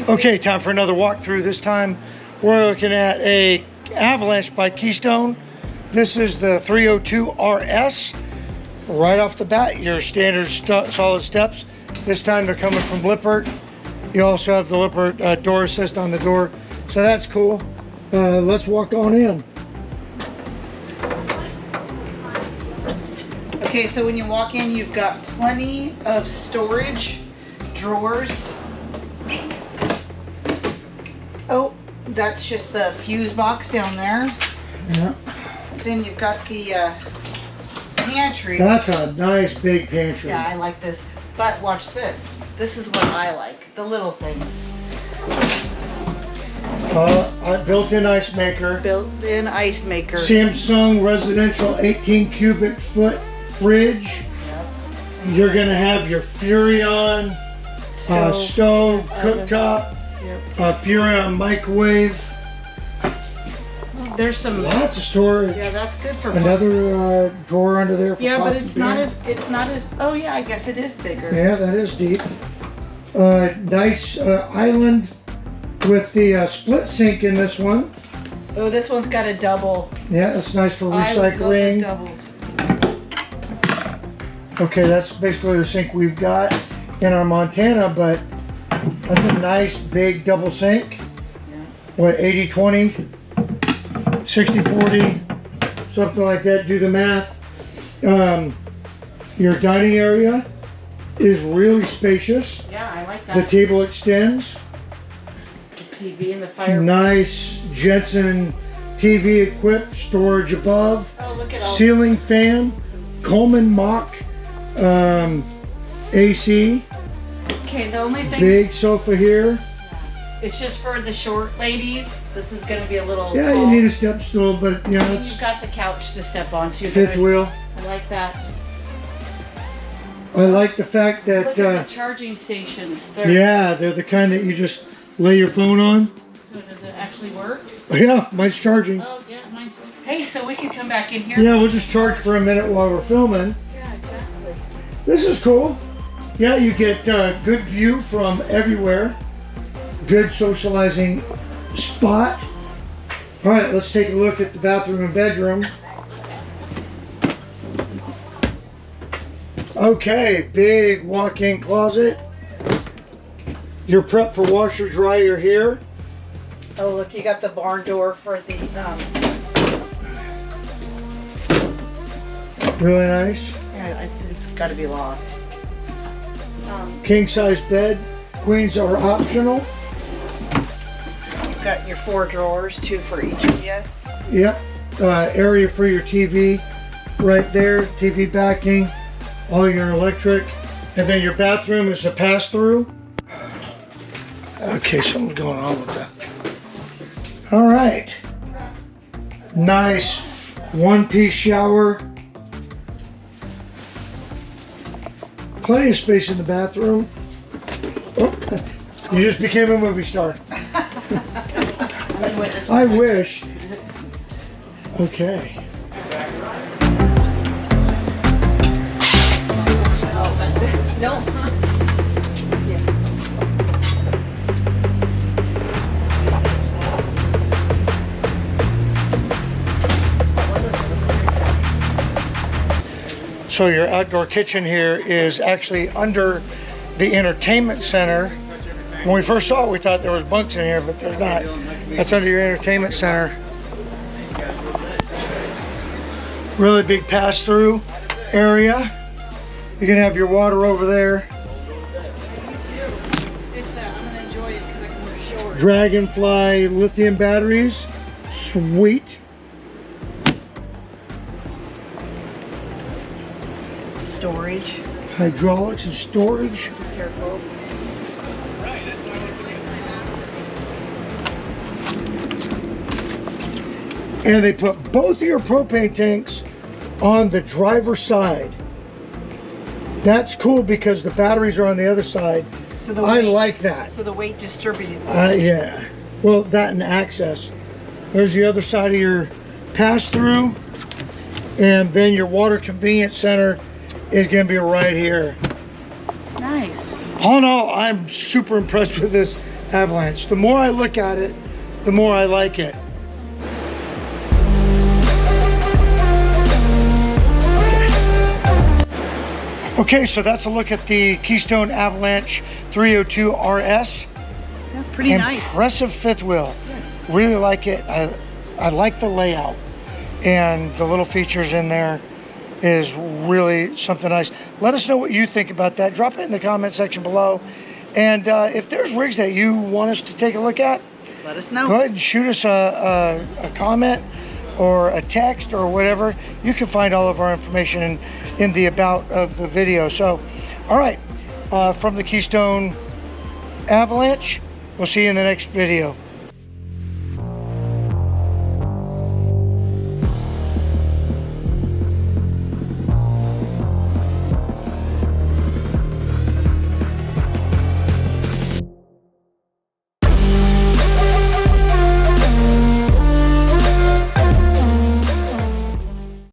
Okay, time for another walkthrough. This time we're looking at a Avalanche by Keystone. This is the 302 RS. Right off the bat, your standard solid steps. This time they're coming from Lippert. You also have the Lippert door assist on the door, so that's cool. Let's walk on in. Okay, so when you walk in, you've got plenty of storage, drawers. Oh, that's just the fuse box down there. Yeah. Then you've got the pantry. That's a nice big pantry. Yeah, I like this. But watch this. This is what I like, the little things. Built-in ice maker. Built-in ice maker. Samsung residential 18 cubic foot fridge. Yep. You're gonna have your Furrion stove, cooktop, yep. Furrion microwave. There's some lots of storage. Yeah, that's good for another drawer under there. For but it's not as. Oh yeah, I guess it is bigger. Yeah, that is deep. Nice island with the split sink in this one. Oh, this one's got a double. Yeah, that's nice for recycling. Okay, that's basically the sink we've got in our Montana, but that's a nice big double sink. Yeah. What, 80-20, 60-40, something like that, do the math. Your dining area is really spacious. Yeah, I like that. The table extends. The TV and the fire. Nice Jensen TV equipped storage above. Oh, look at all. Ceiling fan, Coleman Mach AC. Okay, the only thing. Big sofa here. It's just for the short ladies. This is going to be a little. Yeah, tall. you need a step stool, but you know it's. You've got the couch to step onto. Fifth wheel. I like that. I like the fact that. Look at the charging stations. They're the kind that you just lay your phone on. So does it actually work? Yeah, mine's charging. Oh yeah, mine's. Hey, so we can come back in here. Yeah, we'll just charge for a minute while we're filming. Yeah, exactly. This is cool. Yeah, you get good view from everywhere. Good socializing spot. All right, let's take a look at the bathroom and bedroom. Okay, big walk-in closet. You're prepped for washer dryer here. Oh, look, you got the barn door for the. Really nice. Yeah, it's got to be locked. King size bed. Queens are optional. It's got your 4 drawers, 2 for each of you. Yep. Area for your TV right there. TV backing. All your electric. And then your bathroom is a pass-through. Okay, something's going on with that. All right. Nice one-piece shower. Plenty of space in the bathroom. Oh, you just became a movie star. I wish. Okay. No. So your outdoor kitchen here is actually under the entertainment center. When we first saw it, we thought there was bunks in here, but there's not. That's under your entertainment center. Really big pass-through area. You can have your water over there. I'm gonna enjoy it because I can wear shorts. Dragonfly lithium batteries. Sweet. Storage. Hydraulics and storage. Careful. And they put both of your propane tanks on the driver's side. That's cool because the batteries are on the other side. So the I like that. So the weight distributes. Yeah. Well, that and access. There's the other side of your pass-through. And then your water convenience center is going to be right here. Nice. All in all, I'm super impressed with this Avalanche. The more I look at it, the more I like it. Okay, so that's a look at the Keystone Avalanche 302 RS. Yeah, pretty nice. Impressive fifth wheel. Yes. Really like it. I like the layout, and the little features in there is really something nice. Let us know what you think about that. Drop it in the comment section below. And if there's rigs that you want us to take a look at, Let us know. go ahead and shoot us a comment or a text or whatever. You can find all of our information in the about of the video. So, all right, from the Keystone Avalanche, we'll see you in the next video.